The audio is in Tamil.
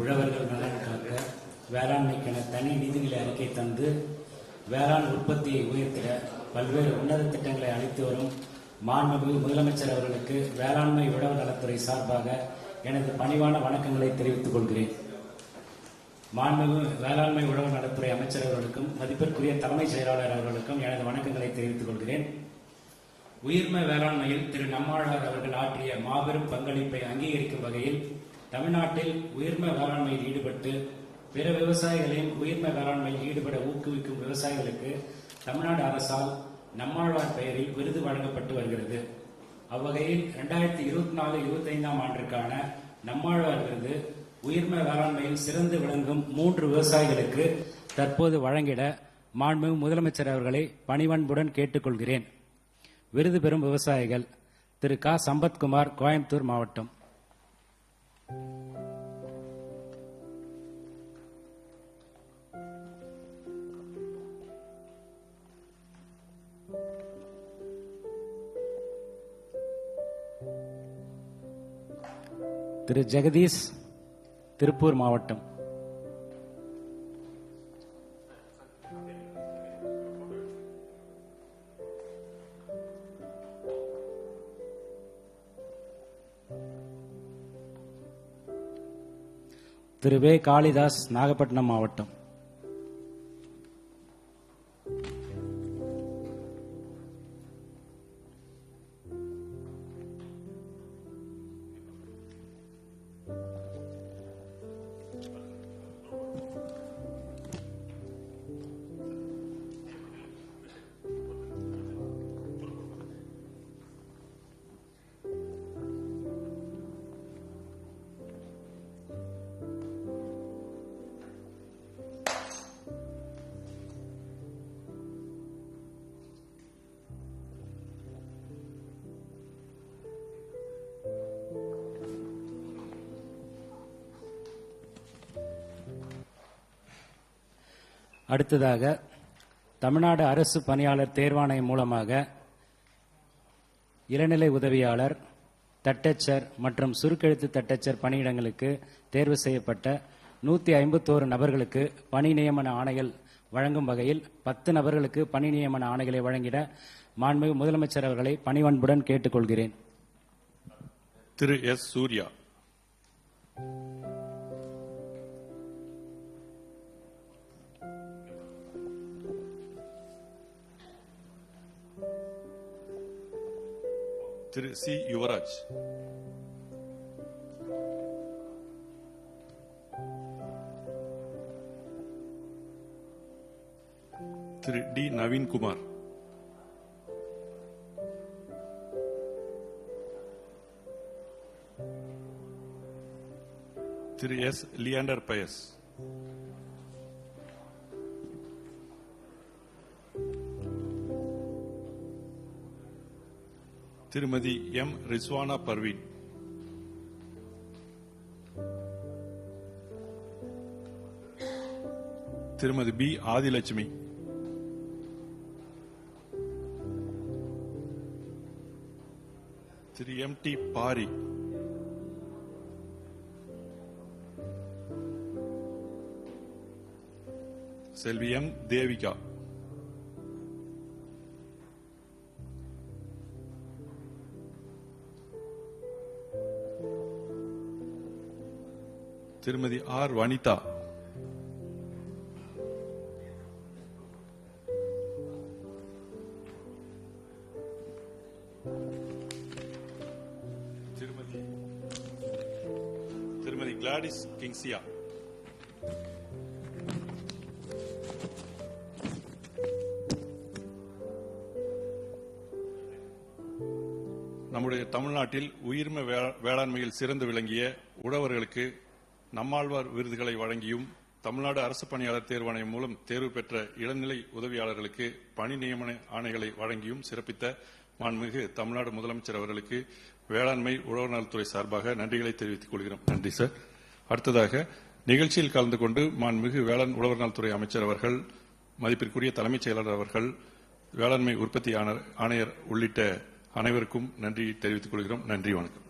உழவர்கள் நலனுக்காக வேளாண்மைக்கென தனி நிதிநிலை அறிக்கை தந்து வேளாண் உற்பத்தியை உயர்த்திட பல்வேறு உன்னத திட்டங்களை அளித்து வரும் மாண்புமிகு முதலமைச்சர் அவர்களுக்கு வேளாண்மை உழவர் நலத்துறை சார்பாக எனது பணிவான வணக்கங்களை தெரிவித்துக் கொள்கிறேன். மாண்புமிகு வேளாண்மை உழவர் நலத்துறை அமைச்சர் அவர்களுக்கும் மதிப்பிற்குரிய தலைமைச் செயலாளர் அவர்களுக்கும் எனது வணக்கங்களை தெரிவித்துக் கொள்கிறேன். உயிர்ம வேளாண்மையில் திரு நம்மாழ்வார் அவர்கள் ஆற்றிய மாபெரும் பங்களிப்பை அங்கீகரிக்கும் வகையில் தமிழ்நாட்டில் உயிர்ம வேளாண்மையில் ஈடுபட்டு பிற விவசாயிகளையும் உயிர்ம வேளாண்மையில் ஈடுபட ஊக்குவிக்கும் விவசாயிகளுக்கு தமிழ்நாடு அரசால் நம்மாழ்வார் பெயரில் விருது வழங்கப்பட்டு வருகிறது. அவ்வகையில் 2024-25 ஆண்டிற்கான நம்மாழ்வார் விருது உயிர்ம வேளாண்மையில் சிறந்து விளங்கும் 3 விவசாயிகளுக்கு தற்போது வழங்கிட மாண்புமிகு முதலமைச்சர் அவர்களை பணிவன்புடன் கேட்டுக்கொள்கிறேன். விருது பெறும் விவசாயிகள்: திரு க. சம்பத்குமார், கோயம்புத்தூர் மாவட்டம்; திரு ஜெகதீஷ், திருப்பூர் மாவட்டம்; திரு வே. காளிதாஸ், நாகப்பட்டினம் மாவட்டம்; அடுத்ததாக தமிழ்நாடு அரசு பணியாளர் தேர்வாணையம் மூலமாக இளநிலை உதவியாளர், தட்டச்சர் மற்றும் சுருக்கெழுத்து தட்டச்சர் பணியிடங்களுக்கு தேர்வு செய்யப்பட்ட 151 நபர்களுக்கு பணி நியமன ஆணைகள் வழங்கும் வகையில் 10 நபர்களுக்கு பணி நியமன ஆணைகளை வழங்கிட மாண்புமிகு முதலமைச்சர் அவர்களை பணிவன்புடன் கேட்டுக்கொள்கிறேன். திரு எஸ். சூர்யா, திரு சி. யுவராஜ், திரு டி. நவீன்குமார், திரு எஸ். லியாண்டர் பயஸ், திருமதி எம். ரிஸ்வானா பர்வீன், திருமதி பி. ஆதிலட்சுமி, திரு எம். டி. பாரி, செல்வி எம். தேவிகா, திருமதி ஆர். வனிதா, திருமதி கிளாடிஸ் கிங்சியா, நம்முடைய தமிழ்நாட்டில் உயிர்ம வேளாண்மையில் சிறந்து விளங்கிய உழவர்களுக்கு நம்மாழ்வார் விருதுகளை வழங்கியும் தமிழ்நாடு அரசு பணியாளர் தேர்வாணையம் மூலம் தேர்வு பெற்ற இளநிலை உதவியாளர்களுக்கு பணி நியமன ஆணைகளை வழங்கியும் சிறப்பித்த மாண்புமிகு தமிழ்நாடு முதலமைச்சர் அவர்களுக்கு வேளாண்மை உழவர் நலத்துறை சார்பாக நன்றிகளை தெரிவித்துக் கொள்கிறோம். நன்றி சார். அடுத்ததாக நிகழ்ச்சியில் கலந்து கொண்டு மாண்புமிகு வேளாண் உழவர் நலத்துறை அமைச்சர் அவர்கள், மதிப்பிற்குரிய தலைமைச் செயலாளர் அவர்கள், வேளாண்மை உற்பத்தி ஆணையர் உள்ளிட்ட அனைவருக்கும் நன்றி தெரிவித்துக் கொள்கிறோம். நன்றி, வணக்கம்.